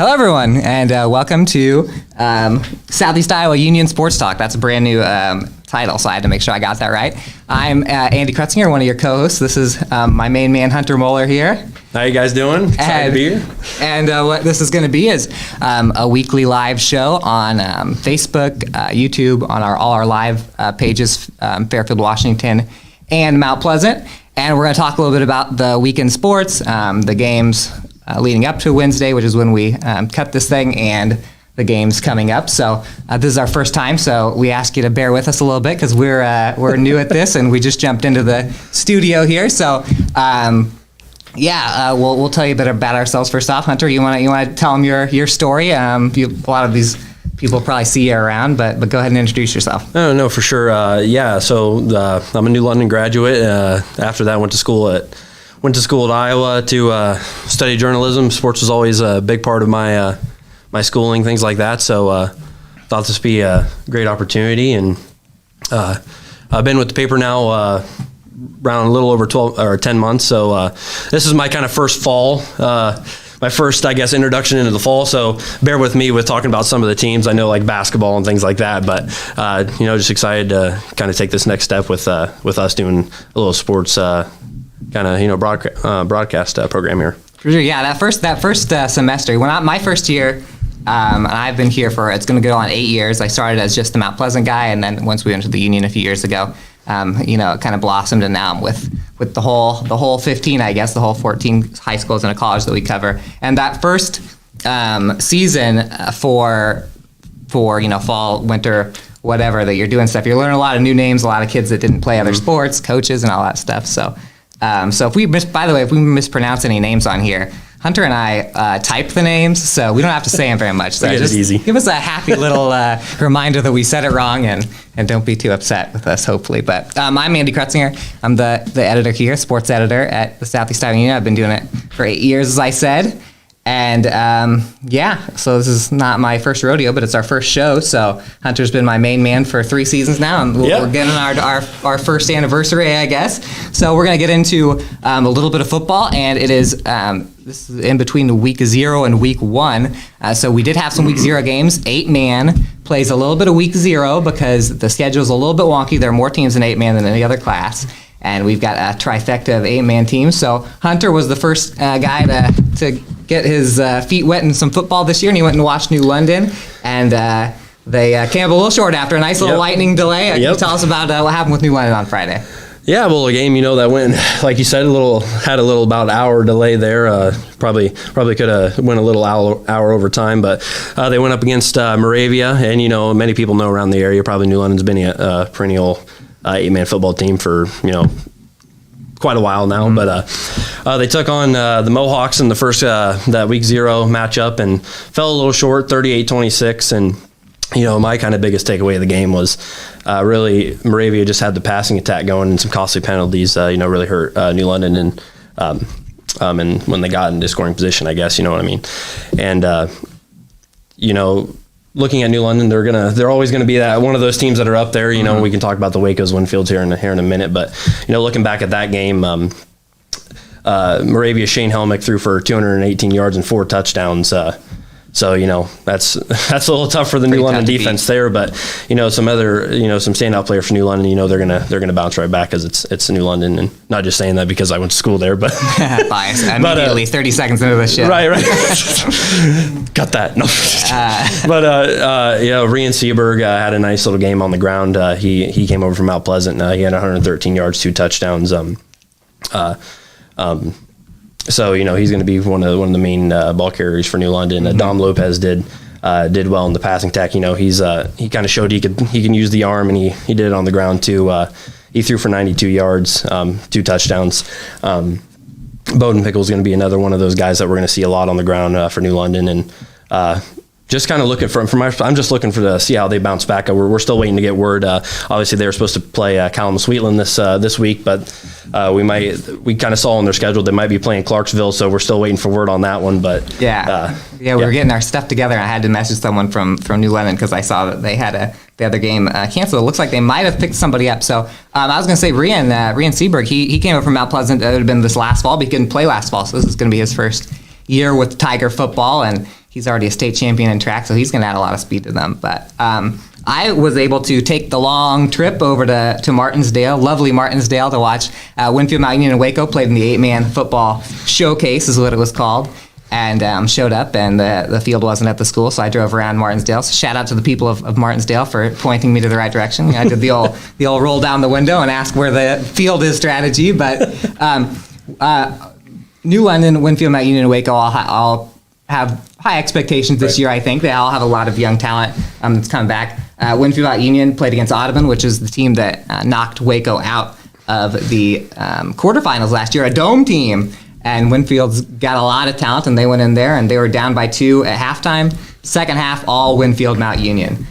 Hello, everyone, and welcome to Southeast Iowa Union Sports Talk. That's a brand new title, so I had to make sure I got that right. I'm Andy Kretzinger, one of your co-hosts. This is my main man, Hunter Moeller, here. How you guys doing? Excited to be here. And what this is going to be is a weekly live show on Facebook, YouTube, on all our live pages, Fairfield, Washington, and Mount Pleasant. And we're going to talk a little bit about the weekend sports, the games leading up to Wednesday, which is when we cut this thing, and the games coming up. So this is our first time, so we ask you to bear with us a little bit because we're new at this, and we just jumped into the studio here. So we'll tell you a bit about ourselves first off. Hunter, you want to tell them your story? A lot of these people probably see you around, but go ahead and introduce yourself. No, for sure. So I'm a New London graduate. After that, went to school at Iowa to study journalism. Sports was always a big part of my schooling, things like that. So thought this would be a great opportunity, and I've been with the paper now around a little over 12 or 10 months. So this is my kind of first fall. My first, I guess, introduction into the fall, so bear with me with talking about some of the teams. I know, like basketball and things like that, but just excited to kind of take this next step with us doing a little sports broadcast program here. For sure, yeah. That first semester, my first year, and I've been here it's going to go on 8 years. I started as just the Mount Pleasant guy, and then once we went to the Union a few years ago, it kind of blossomed, and now I'm with the whole 15, I guess, the whole 14 high schools and a college that we cover. And that first season for fall, winter, whatever that you're doing stuff, you're learning a lot of new names, a lot of kids that didn't play other sports, coaches, and all that stuff. So if we mispronounce any names on here, Hunter and I typed the names, so we don't have to say them very much. So just easy. Give us a happy little reminder that we said it wrong, and don't be too upset with us, hopefully. But I'm Andy Kretzinger. I'm the editor here, sports editor at the Southeast Iowa Union. I've been doing it for 8 years, as I said. And so this is not my first rodeo, but it's our first show. So Hunter's been my main man for 3 seasons now, and we're getting our first anniversary, I guess. So we're going to get into a little bit of football, and it is this is in between week 0 and week 1. So we did have some week 0 games. 8-man plays a little bit of week 0 because the schedule's a little bit wonky. There are more teams in 8-man than any other class. And we've got a trifecta of 8-man teams. So Hunter was the first guy to get his feet wet in some football this year, and he went and watched New London. And they came up a little short after a nice little lightning delay. Can you tell us about what happened with New London on Friday? Yeah, well, a game that went, like you said, had a little about hour delay there. Probably could have went a little hour over time, but they went up against Moravia, and many people know around the area. Probably New London's been a perennial 8-man football team for quite a while now. Mm-hmm. But they took on the Mohawks in the first that week 0 matchup and fell a little short, 38-26. And my kind of biggest takeaway of the game was really Moravia just had the passing attack going, and some costly penalties really hurt New London, and when they got into scoring position, I guess, you know what I mean. And looking at New London, they're always gonna be that one of those teams that are up there. Mm-hmm. We can talk about the Wacos, Winfields here in a minute, but looking back at that game, Moravia Shane Helmick threw for 218 yards and 4 touchdowns. So that's a little tough for the New London defense there, but some other some standout player for New London, they're gonna bounce right back because it's New London, and not just saying that because I went to school there, but bias immediately 30 seconds into the show. Right. Got that. No. But Rian Seaberg had a nice little game on the ground. He came over from Mount Pleasant. He had 113 yards, 2 touchdowns. So he's going to be one of the main ball carriers for New London. Mm-hmm. Dom Lopez did well in the passing attack. He kind of showed he can use the arm, and he did it on the ground too. He threw for 92 yards, 2 touchdowns. Bowden Pickle is going to be another one of those guys that we're going to see a lot on the ground for New London, and just kind of looking I'm just looking to see how they bounce back. We're still waiting to get word. Obviously, they were supposed to play Callum Sweetland this week, but we kind of saw on their schedule they might be playing Clarksville, so we're still waiting for word on that one. But we were getting our stuff together, and I had to message someone from New London because I saw that they had the other game canceled. It looks like they might have picked somebody up. So I was going to say Rian Seaberg, he came up from Mount Pleasant. It would have been this last fall, but he couldn't play last fall, so this is going to be his first year with Tiger football, and he's already a state champion in track, so he's going to add a lot of speed to them. But I was able to take the long trip over to Martinsdale, lovely Martinsdale, to watch Winfield Mount Union and Waco played in the 8-man football showcase, is what it was called. And showed up, and the field wasn't at the school, so I drove around Martinsdale. So shout out to the people of Martinsdale for pointing me to the right direction. I did the old roll down the window and ask where the field is strategy. But New London, Winfield Mount Union, and Waco all have high expectations this year. I think they all have a lot of young talent that's coming back. Winfield Mount Union played against Audubon, which is the team that knocked Waco out of the quarterfinals last year, a dome team. And Winfield's got a lot of talent, and they went in there, and they were down by 2 at halftime. Second half, all Winfield Mount Union.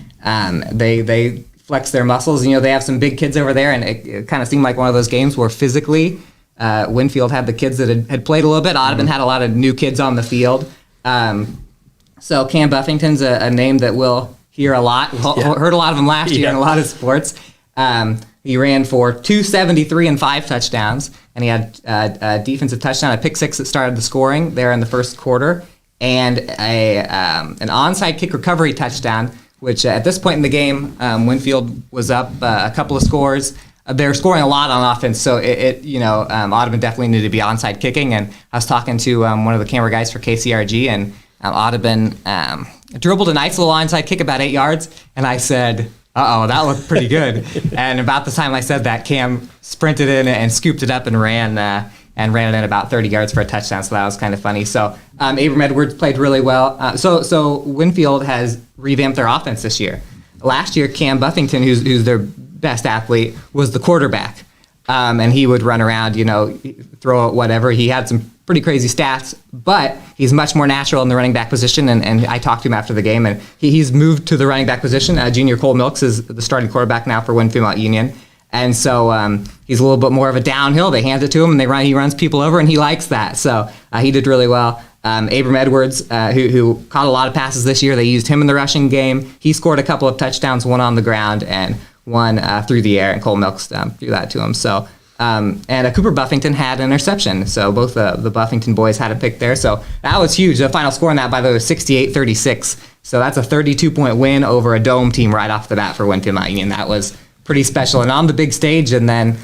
They flexed their muscles. You know, they have some big kids over there, and it kind of seemed like one of those games where physically Winfield had the kids that had played a little bit. Audubon had a lot of new kids on the field. So Cam Buffington's a name that we'll hear a lot. Heard a lot of him last year in a lot of sports. He ran for 273 and 5 touchdowns, and he had a defensive touchdown, a pick six that started the scoring there in the first quarter, and an onside kick recovery touchdown, which at this point in the game, Winfield was up a couple of scores. They were scoring a lot on offense, so Audubon definitely needed to be onside kicking. And I was talking to one of the camera guys for KCRG, and Audubon dribbled a nice little onside kick about 8 yards, and I said, uh-oh, that looked pretty good. And about the time I said that, Cam sprinted in and scooped it up and ran it in about 30 yards for a touchdown, so that was kind of funny. So Abram Edwards played really well. So Winfield has revamped their offense this year. Last year, Cam Buffington, who's their best athlete, was the quarterback. And he would run around, throw it, whatever. He had some pretty crazy stats, but he's much more natural in the running back position. And I talked to him after the game, and he's moved to the running back position. Junior Cole Milks is the starting quarterback now for Winfield Mount Union. And so he's a little bit more of a downhill. They hand it to him, and he runs people over, and he likes that. So he did really well. Abram Edwards, who caught a lot of passes this year, they used him in the rushing game. He scored a couple of touchdowns, one on the ground and one through the air, and Cole Milks threw that to him. So, and Cooper Buffington had an interception. So both the Buffington boys had a pick there. So that was huge. The final score in that, by the way, was 68-36. So that's a 32-point win over a dome team right off the bat for Winfield Mount Union. That was pretty special. And on the big stage, and then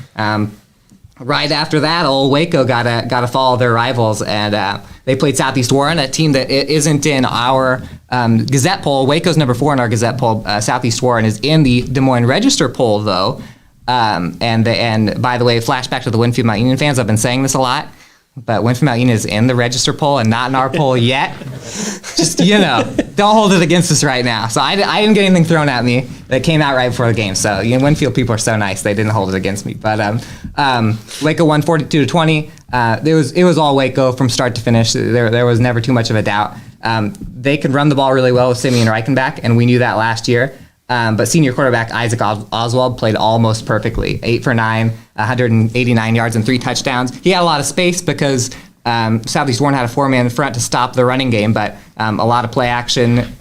right after that, old Waco got to follow their rivals, and they played Southeast Warren, a team that isn't in our Gazette poll. Waco's number 4 in our Gazette poll. Southeast Warren is in the Des Moines Register poll, though. And by the way, flashback to the Winfield Mount Union fans. I've been saying this a lot, but Winfield Mount Union is in the Register poll and not in our poll yet. Just, don't hold it against us right now. So I didn't get anything thrown at me that came out right before the game. So Winfield people are so nice; they didn't hold it against me. But Waco won 42-20. It was all Waco from start to finish. There was never too much of a doubt. They could run the ball really well with Simeon Reichenbach, and we knew that last year. But senior quarterback Isaac Oswald played almost perfectly. 8 for 9, 189 yards and 3 touchdowns. He had a lot of space because Southeast Warren had a 4-man front to stop the running game, but a lot of play action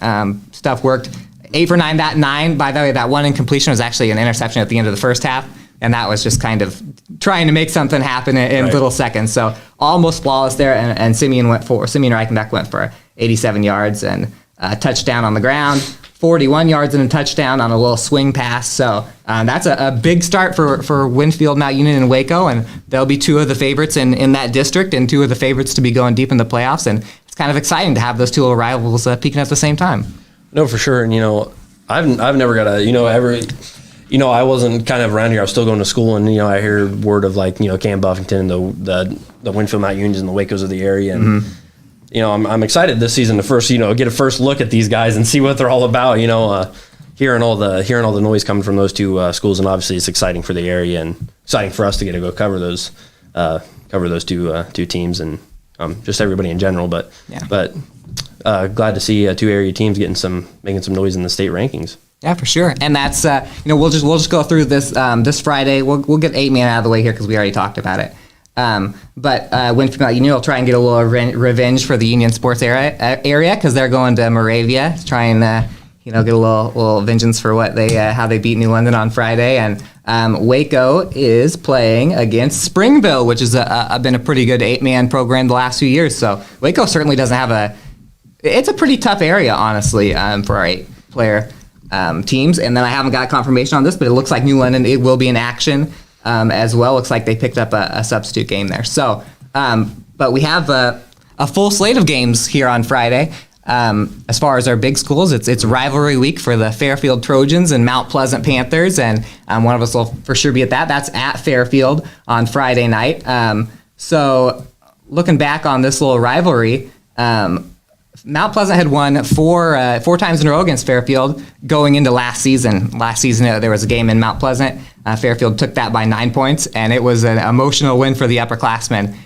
stuff worked. 8 for 9, that 9, by the way, that one incompletion was actually an interception at the end of the first half, and that was just kind of trying to make something happen in little seconds. So almost flawless there, and Simeon Reichenbach went for 87 yards and a touchdown on the ground. 41 yards and a touchdown on a little swing pass. So that's a big start for Winfield Mount Union and Waco, and they'll be 2 of the favorites in that district and 2 of the favorites to be going deep in the playoffs. And it's kind of exciting to have those 2 little rivals peaking at the same time. No, for sure. And, I've never got I wasn't kind of around here. I was still going to school, and, I hear word of Cam Buffington, the Winfield Mount Unions and the Wacos of the area. And, I'm excited this season to first, get a first look at these guys and see what they're all about. Hearing all the noise coming from those 2 schools, and obviously it's exciting for the area and exciting for us to get to go cover those 2 teams and just everybody in general. But glad to see 2 area teams making some noise in the state rankings. Yeah, for sure. And that's we'll just go through this this Friday. We'll get 8-man out of the way here because we already talked about it. But Winfield Mount Union will try and get a little revenge for the Union Sports area because they're going to Moravia to try and get a little vengeance for what how they beat New London on Friday. And Waco is playing against Springville, which has been a pretty good 8-man program the last few years. So Waco certainly doesn't have it's a pretty tough area, honestly, for our 8-player teams. And then I haven't got confirmation on this, but it looks like New London, it will be in action as well. Looks like they picked up a substitute game there. So, but we have a full slate of games here on Friday. As far as our big schools, it's rivalry week for the Fairfield Trojans and Mount Pleasant Panthers, and one of us will for sure be at that. That's at Fairfield on Friday night. So looking back on this little rivalry, Mount Pleasant had won four times in a row against Fairfield going into last season. Last season, there was a game in Mount Pleasant. Fairfield took that by 9 points, and it was an emotional win for the upperclassmen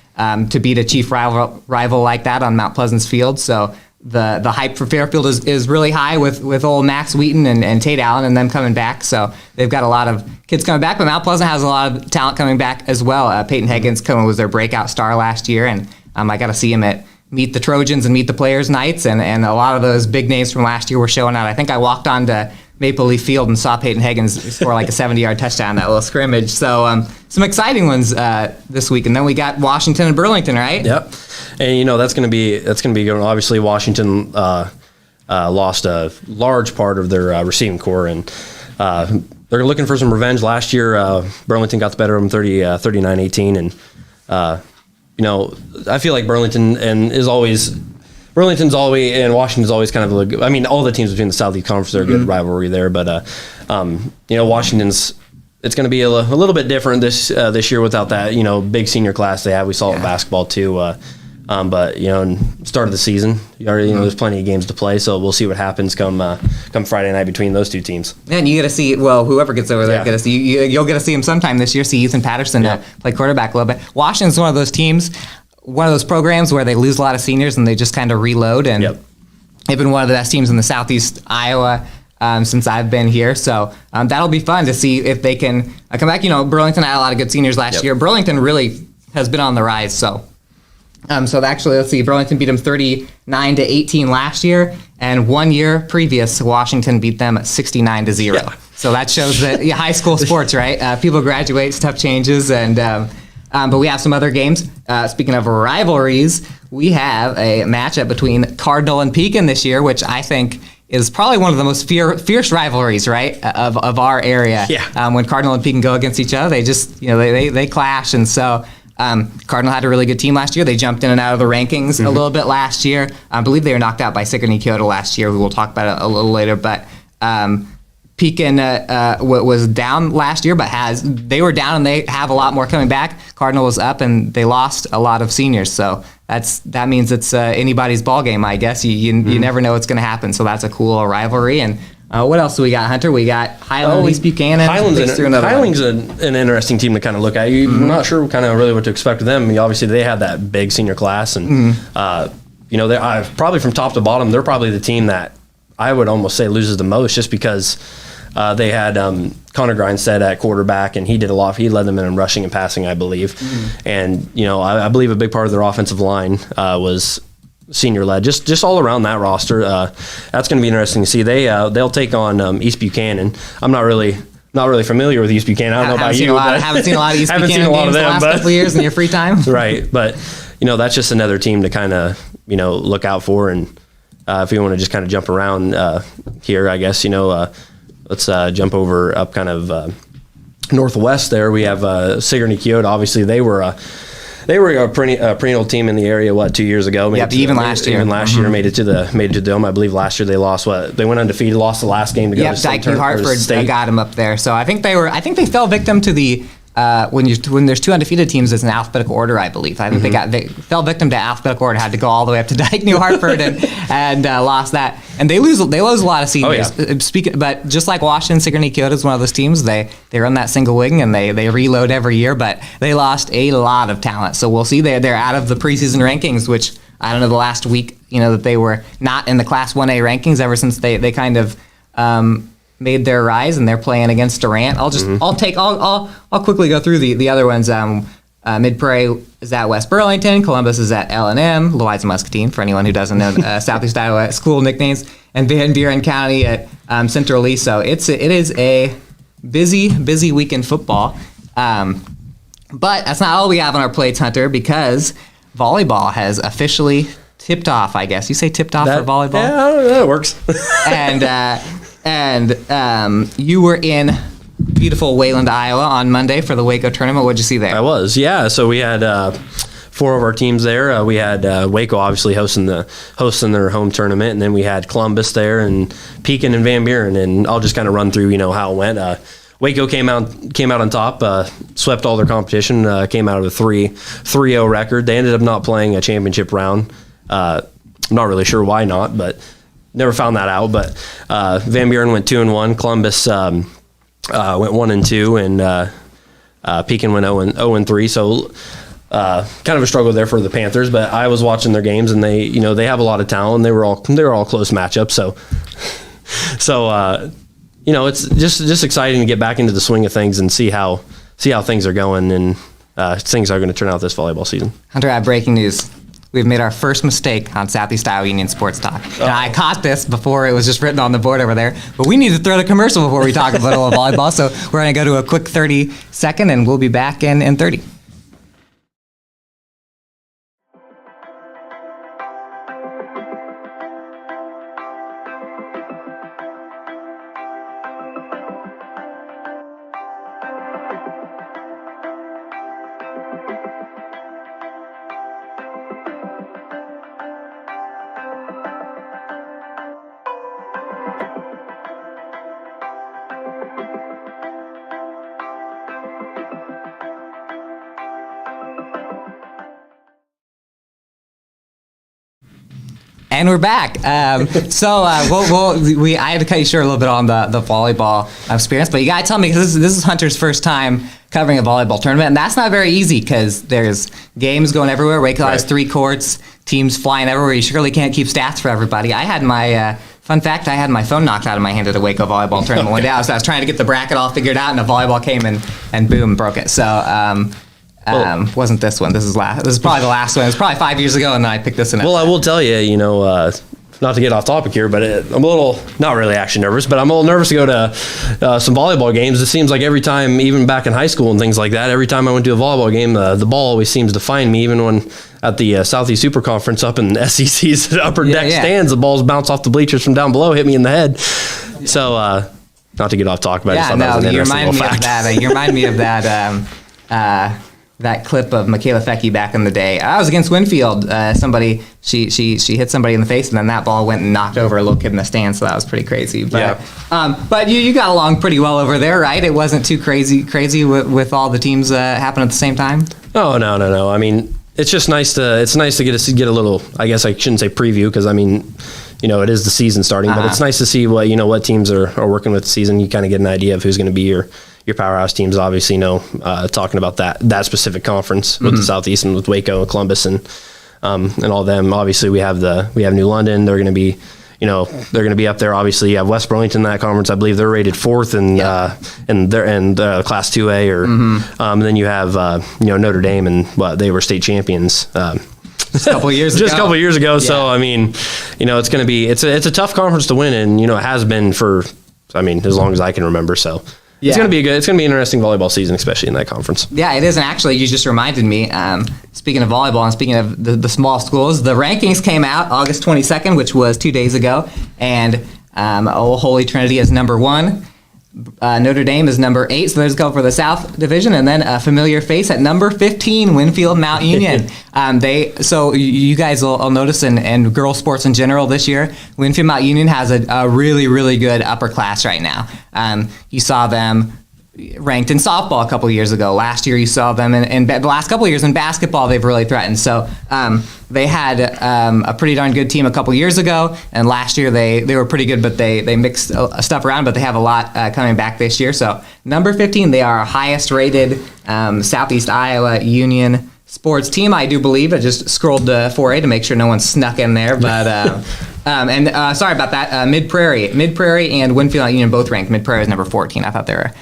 to beat a chief rival like that on Mount Pleasant's field. So the hype for Fairfield is really high with old Max Wheaton and Tate Allen and them coming back. So they've got a lot of kids coming back, but Mount Pleasant has a lot of talent coming back as well. Peyton Higgins was their breakout star last year, and I got to see him at Meet the Trojans and Meet the Players nights, and a lot of those big names from last year were showing out. I think I walked onto Maple Leaf Field and saw Peyton Higgins score like a 70-yard touchdown in that little scrimmage. So some exciting ones this week, and then we got Washington and Burlington, right? Yep, and that's going to be going. Obviously, Washington lost a large part of their receiving core, and they're looking for some revenge. Last year, Burlington got the better of them 39-18, and I feel like Burlington's always and Washington's always kind of all the teams between the Southeast Conference are a good rivalry there, but Washington's, it's going to be a little bit different this year without that big senior class they have. We saw it in basketball too, but in start of the season, there's plenty of games to play, so we'll see what happens come Friday night between those two teams. And you get to see, whoever gets over there, you'll get to see him sometime this year. See Ethan Patterson play quarterback a little bit. Washington's one of those teams, one of those programs where they lose a lot of seniors and they just kind of reload. And they've been one of the best teams in the Southeast Iowa since I've been here. So that'll be fun to see if they can come back. Burlington had a lot of good seniors last year. Burlington really has been on the rise. So actually, let's see. Burlington beat them 39-18 last year, and 1 year previous, Washington beat them 69-0. Yeah. So that shows that high school sports, right? People graduate, stuff changes, and but we have some other games. Speaking of rivalries, we have a matchup between Cardinal and Pekin this year, which I think is probably one of the most fierce rivalries, right, of our area. Yeah. When Cardinal and Pekin go against each other, they just they clash, and so. Cardinal had a really good team last year. They jumped in and out of the rankings a little bit last year. I believe they were knocked out by Sigourney Kyoto last year. We will talk about it a little later. But Pekin was down last year, but they were down and they have a lot more coming back. Cardinal was up and they lost a lot of seniors. So that means it's anybody's ball game, I guess. You never know what's going to happen. So that's a cool rivalry. And what else do we got, Hunter? We got Highland, East Buchanan. Highland's an interesting team to kind of look at. I'm not sure kind of really what to expect of them. Obviously, they had that big senior class, and they probably from top to bottom, they're probably the team that I would almost say loses the most, just because they had Connor Grindstead at quarterback, and he did a lot. He led them in rushing and passing, I believe. And I believe a big part of their offensive line was senior led, just all around that roster. That's going to be interesting to see. They'll take on East Buchanan. I'm not really familiar with East Buchanan. I don't know about you. I haven't seen a lot of East Buchanan games the last couple of years in your free time. Right, but that's just another team to kind of look out for. And if you want to just kind of jump around here, I guess let's jump over up kind of northwest. There we have Sigourney Kyoto. Obviously, they were a perennial team in the area. 2 years ago? Even last year. Made it to the Dome. I believe last year they lost. They went undefeated, lost the last game to go to state. Dyke New Hartford got them up there. So I think they fell victim to the when there's two undefeated teams, it's an alphabetical order, I believe. I think they fell victim to alphabetical order, had to go all the way up to Dyke New Hartford and lost that. And they lose a lot of seniors. Oh, yeah. But just like Washington, Sigourney Kyoto is one of those teams. They run that single wing and they reload every year, but they lost a lot of talent. So we'll see. They're out of the preseason rankings, which I don't know, the last week, that they were not in the Class 1A rankings ever since they kind of made their rise, and they're playing against Durant. I'll quickly go through the other ones. Mid-Prairie is at West Burlington. Columbus is at L&M. Louisa Muscatine, for anyone who doesn't know Southeast Iowa school nicknames, and Van Buren County at Central Lee. So it is a busy week in football. But that's not all we have on our plates, Hunter, because volleyball has officially tipped off, I guess. You say tipped off for volleyball? Yeah, I don't know, that works. and you were in beautiful Wayland, Iowa on Monday for the Waco tournament. What'd you see there? I was, yeah. So we had 4 of our teams there. We had Waco obviously hosting their home tournament, and then we had Columbus there and Pekin and Van Buren. And I'll just kind of run through, how it went. Waco came out on top, swept all their competition, came out of a 3-0 record. They ended up not playing a championship round. I'm not really sure why not, but never found that out. But Van Buren went 2-1. Columbus went 1-2, and Pekin went 0-3. So kind of a struggle there for the Panthers. But I was watching their games, and they have a lot of talent. They were all close matchups. So it's just exciting to get back into the swing of things and see how things are going and things are going to turn out this volleyball season. Hunter, I have breaking news. We've made our first mistake on Southeast Iowa Union Sports Talk. And I caught this before it was just written on the board over there, but we need to throw the commercial before we talk a little volleyball. So we're going to go to a quick 30-second, and we'll be back in 30. And we're back. I had to cut you short a little bit on the volleyball experience, but you got to tell me, because this is Hunter's first time covering a volleyball tournament, and that's not very easy because there's games going everywhere. Waco has 3 courts, teams flying everywhere. You surely can't keep stats for everybody. I had my fun fact: I had my phone knocked out of my hand at a Waco volleyball tournament one day. I was trying to get the bracket all figured out, and a volleyball came and boom, broke it. So. Wasn't this one? This is probably the last one. It was probably 5 years ago, and then I picked this one up. Well, I will tell you, not to get off topic here, but I'm a little, not really actually nervous, but I'm a little nervous to go to some volleyball games. It seems like every time, even back in high school and things like that, every time I went to a volleyball game, the ball always seems to find me, even when at the Southeast Super Conference up in SEC's upper deck stands, the balls bounce off the bleachers from down below, hit me in the head. So, not to get off topic, but I just thought that was an interesting little fact. You remind me of that. That clip of Michaela Fecke back in the day. I was against Winfield. Somebody she hit somebody in the face, and then that ball went and knocked over a little kid in the stand. So that was pretty crazy. But but you got along pretty well over there, right? It wasn't too crazy with all the teams happening at the same time. Oh no. I mean, it's just nice to get a little. I guess I shouldn't say preview, because I mean, it is the season starting, but it's nice to see what teams are working with the season. You kind of get an idea of who's going to be your powerhouse teams. Obviously, talking about that specific conference with the Southeast and with Waco and Columbus and all them. Obviously, we have New London. They're going to be up there. Obviously, you have West Burlington in that conference. I believe they're rated 4th in Class 2A, and then you have Notre Dame, and they were state champions. Just a couple years ago. Yeah. So I mean, it's going to be it's a tough conference to win, and it has been for as long as I can remember. So. Yeah. It's going to be an interesting volleyball season, especially in that conference. Yeah, it is. And actually, you just reminded me, speaking of volleyball and speaking of the small schools, the rankings came out August 22nd, which was 2 days ago. And Holy Trinity is number 1. Notre Dame is number 8, so let's go for the South Division, and then a familiar face at number 15, Winfield Mount Union. So you guys will notice, in girls sports in general this year, Winfield Mount Union has a really, really good upper class right now. You saw them ranked in softball a couple of years ago. Last year you saw them in the last couple of years in basketball. They've really threatened. So they had a pretty darn good team a couple of years ago, and last year they were pretty good, but they mixed stuff around, but they have a lot coming back this year. So number 15, they are our highest rated Southeast Iowa Union sports team, I do believe. I just scrolled to 4A to make sure no one snuck in there, but sorry about that. Mid Prairie and Winfield Mount Union both ranked. Mid Prairie is number 14. I thought they were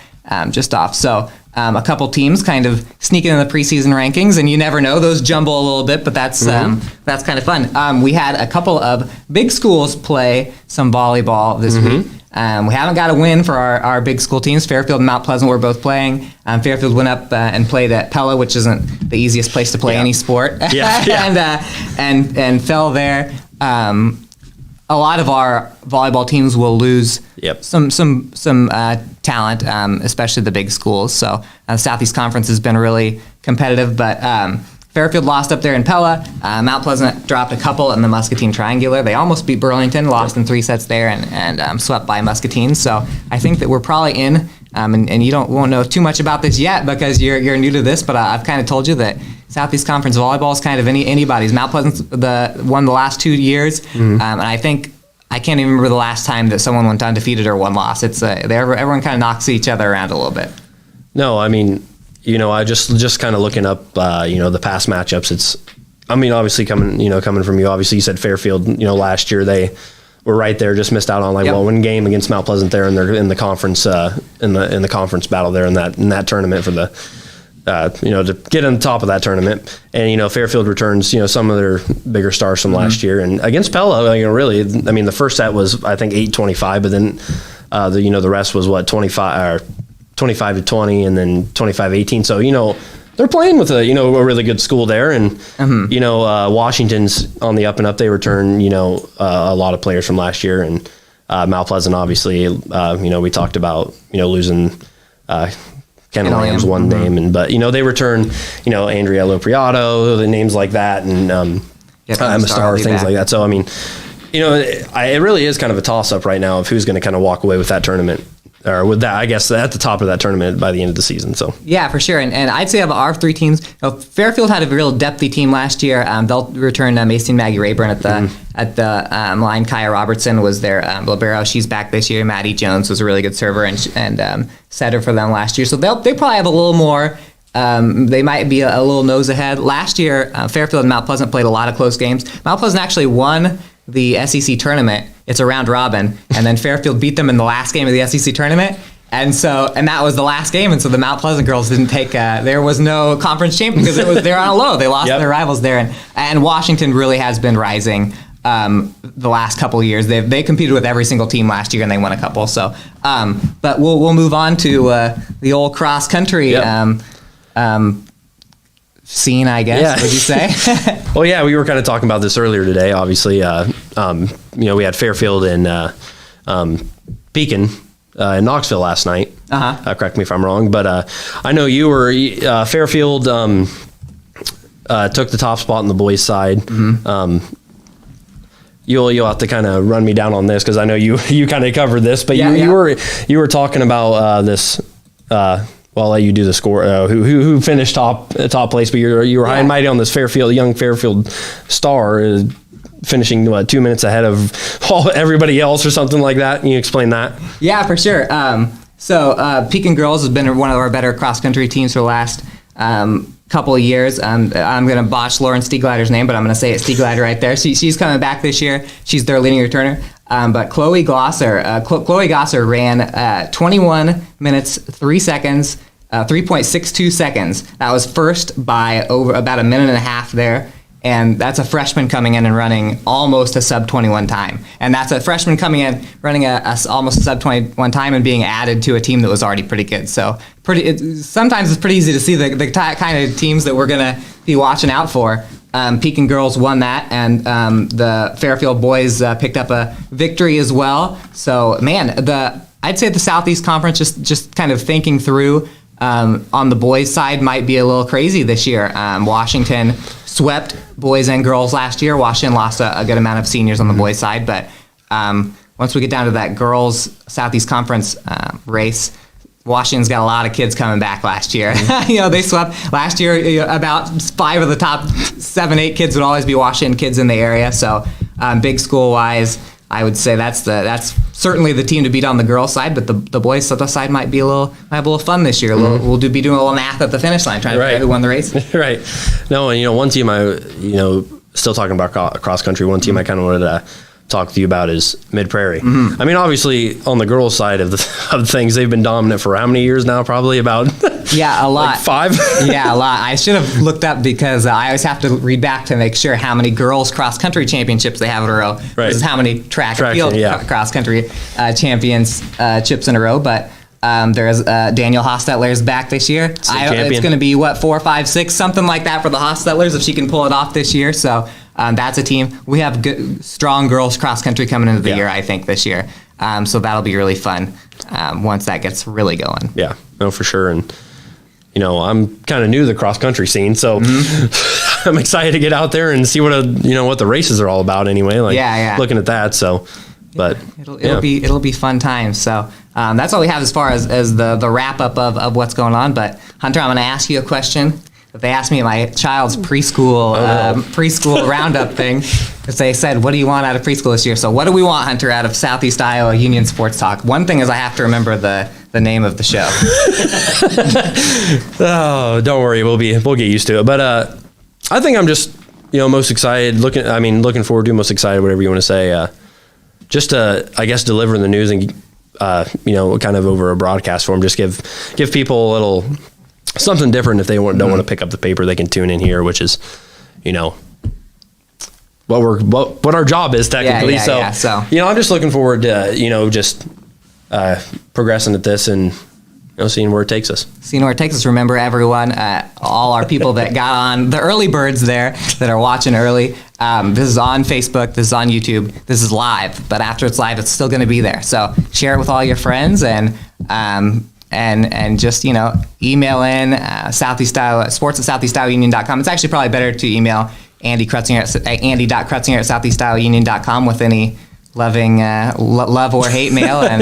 just off. So a couple teams kind of sneaking in the preseason rankings, and you never know; those jumble a little bit, but that's kind of fun. We had a couple of big schools play some volleyball this week. We haven't got a win for our big school teams. Fairfield and Mount Pleasant were both playing. Fairfield went up and played at Pella, which isn't the easiest place to play any sport, and fell there. A lot of our volleyball teams will lose some talent, especially the big schools. So the Southeast Conference has been really competitive, but Fairfield lost up there in Pella. Mount Pleasant dropped a couple in the Muscatine Triangular. They almost beat Burlington, lost in 3 sets there, and swept by Muscatine. So I think that we're probably in. And you won't know too much about this yet because you're new to this, but I've kind of told you that Southeast Conference volleyball is kind of anybody's. Mount Pleasant's won the last 2 years, and I think I can't even remember the last time that someone went undefeated or one loss. It's everyone kind of knocks each other around a little bit. No, I mean, I just kind of looking up, the past matchups. Obviously coming from you. Obviously, you said Fairfield. Last year they were right there, just missed out on one game against Mount Pleasant there, and they're in the conference in the conference battle there in that tournament for the to get on the top of that tournament. And Fairfield returns some of their bigger stars from last year, and against Pella, really, the first set was I think 8-25, but then the rest was 25-20, and then 25-18. So they're playing with a really good school there, and Washington's on the up and up. They return a lot of players from last year, and Mount Pleasant obviously we talked about losing Kendall Lamb's one name, but they return Andrea Lopriato, the names like that, and Emma Starr, things like that. So it really is kind of a toss up right now of who's going to kind of walk away with that tournament. Or with that, I guess, at the top of that tournament by the end of the season. So yeah, for sure. And I'd say of our 3 teams, Fairfield had a real depthy team last year. They'll return Macy and Maggie Rayburn at the line. Kaya Robertson was their libero. She's back this year. Maddie Jones was a really good server and setter for them last year. So they probably have a little more. They might be a little nose ahead. Last year, Fairfield and Mount Pleasant played a lot of close games. Mount Pleasant actually won the SEC tournament. It's a round robin, and then Fairfield beat them in the last game of the SEC tournament, and that was the last game, and so the Mount Pleasant girls didn't take. There was no conference champion because they're on a low. They lost their rivals there, and Washington really has been rising the last couple of years. They competed with every single team last year, and they won a couple. So, but we'll move on to the old cross country. Scene, I guess, would you say? Well, yeah, we were kind of talking about this earlier today. Obviously, we had Fairfield and Pekin in Knoxville last night. Correct me if I'm wrong, but I know you were Fairfield took the top spot on the boys' side. You'll have to kind of run me down on this because I know you kind of covered this, but you were talking about this. Well, I'll let you do the score. Who finished top place? But you were high and mighty on this young Fairfield star, finishing 2 minutes ahead of everybody else or something like that. Can you explain that? Yeah, for sure. So Pekin Girls has been one of our better cross country teams for the last couple of years. I'm going to botch Lauren Stiegleiter's name, but I'm going to say it Stiegleiter right there. She's coming back this year. She's their leading returner. But Chloe Glosser ran 21 minutes 3 seconds. 3.62 seconds. That was first by over about a minute and a half there. And that's a freshman coming in and running almost a sub-21 time. And that's a freshman coming in, running almost a sub-21 time and being added to a team that was already pretty good. So sometimes it's pretty easy to see the kind of teams that we're going to be watching out for. Pekin Girls won that, and the Fairfield boys picked up a victory as well. So, man, I'd say the Southeast Conference, just kind of thinking through, on the boys' side might be a little crazy this year. Washington swept boys and girls last year. Washington lost a good amount of seniors on the boys' side, but once we get down to that girls' Southeast Conference race, Washington's got a lot of kids coming back last year. They swept last year. About 5 of the top 7-8 kids would always be Washington kids in the area. So, big school-wise, I would say that's certainly the team to beat on the girls' side. But the boys' side might be a little fun this year. We'll be doing a little math at the finish line, trying to figure out who won the race. Right. No, and one team still talking about cross country. One team I kind of wanted to talk to you about is Mid Prairie. Obviously on the girls' side of things, they've been dominant for how many years now? Probably about Yeah, a lot. Like 5? Yeah, a lot. I should have looked up because I always have to read back to make sure how many girls cross country championships they have in a row. Right. This is how many track and field yeah. cross country championships in a row. But there's Daniel Hostetler's back this year. It's going to be what, 4, 5, 6, something like that for the Hostetlers if she can pull it off this year. So that's a team. We have good, strong girls cross country coming into the year, I think, this year. So that'll be really fun once that gets really going. Yeah, no, for sure. And I'm kind of new to the cross country scene, so I'm excited to get out there and see what what the races are all about. Anyway, looking at that. So, but it'll be fun times. So that's all we have as far as the wrap up of what's going on. But Hunter, I'm going to ask you a question that they asked me at my child's preschool roundup thing. They said, "What do you want out of preschool this year?" So, what do we want, Hunter, out of Southeast Iowa Union Sports Talk? One thing is I have to remember the name of the show. Oh, don't worry, we'll get used to it. But I think I'm just most excited. Looking forward to, most excited, whatever you want to say. Just I guess delivering the news and kind of over a broadcast form. Just give people a little something different. If they don't want to pick up the paper, they can tune in here, which is what our job is technically. So I'm just looking forward to just progressing at this and seeing where it takes us. Remember, everyone, all our people that got on, the early birds there that are watching early. This is on Facebook. This is on YouTube. This is live. But after it's live, it's still going to be there. So share it with all your friends and just email in Southeast Iowa sports at southeastiowaunion.com. It's actually probably better to email Andy Krutzinger at andy.krutzinger@southeastiowaunion.com with any loving love or hate mail and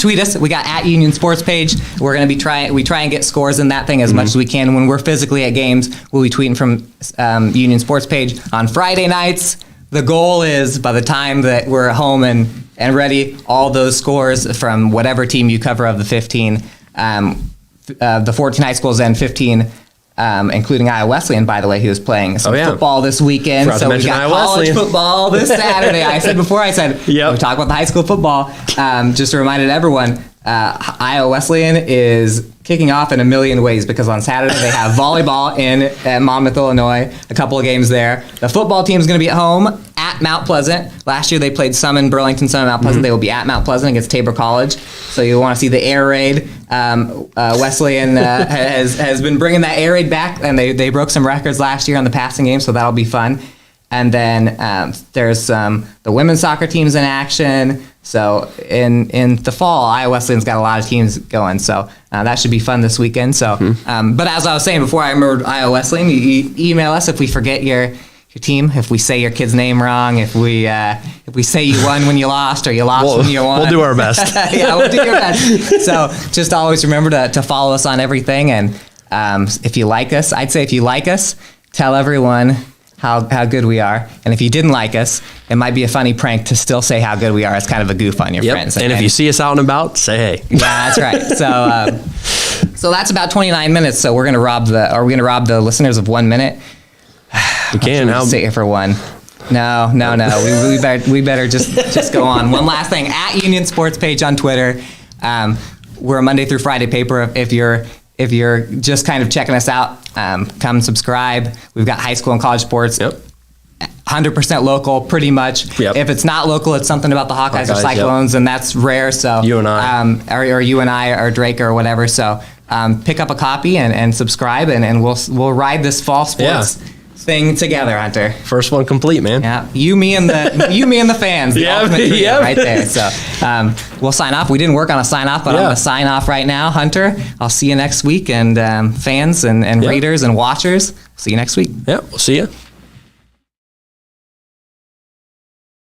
tweet us. We got at Union Sports Page. We're going to be try and get scores in that thing as much as we can. When we're physically at games, we'll be tweeting from Union Sports Page on Friday nights. The goal is by the time that we're home and ready, all those scores from whatever team you cover of the 15, the 14 high schools and 15. Including Iowa Wesleyan, by the way, who is playing some football this weekend. Forgot so we got college football this Saturday. I said we talk about the high school football. Just to remind everyone, Iowa Wesleyan is kicking off in a million ways because on Saturday they have volleyball at Monmouth, Illinois, a couple of games there. The football team is going to be at home at Mount Pleasant. Last year they played some in Burlington, some in Mount Pleasant. They will be at Mount Pleasant against Tabor College. So you want to see the air raid. Wesleyan has been bringing that air raid back, and they broke some records last year on the passing game, so that'll be fun. And then there's the women's soccer teams in action. So in the fall, Iowa Wesleyan's got a lot of teams going. So that should be fun this weekend. So, but as I was saying before, I remembered Iowa Wesleyan. You email us if we forget your team, if we say your kid's name wrong, if we say you won when you lost or you lost when you won. We'll do our best. Yeah, we'll do your best. So just always remember to follow us on everything. And if you like us, I'd say if you like us, tell everyone how good we are. And if you didn't like us, it might be a funny prank to still say how good we are. It's kind of a goof on your friends. And if you see us out and about, say hey. Yeah, that's right. So that's about 29 minutes. So are we going to rob the listeners of 1 minute? We can. I'll sit here for one. No. We better just go on. One last thing. At Union Sports Page on Twitter. We're a Monday through Friday paper. If you're just kind of checking us out, come subscribe. We've got high school and college sports. Yep. 100% local, pretty much. Yep. If it's not local, it's something about the Hawkeyes or Cyclones, and that's rare. So you and I, or you and I, or Drake or whatever. So pick up a copy and subscribe, and we'll ride this fall sports thing together, Hunter. First one complete, man. Yeah, you, me, and the fans. The ultimate trio right there. So we'll sign off. We didn't work on a sign off, but I'm going to sign off right now, Hunter. I'll see you next week, and fans and readers and watchers. See you next week. Yeah, we'll see you.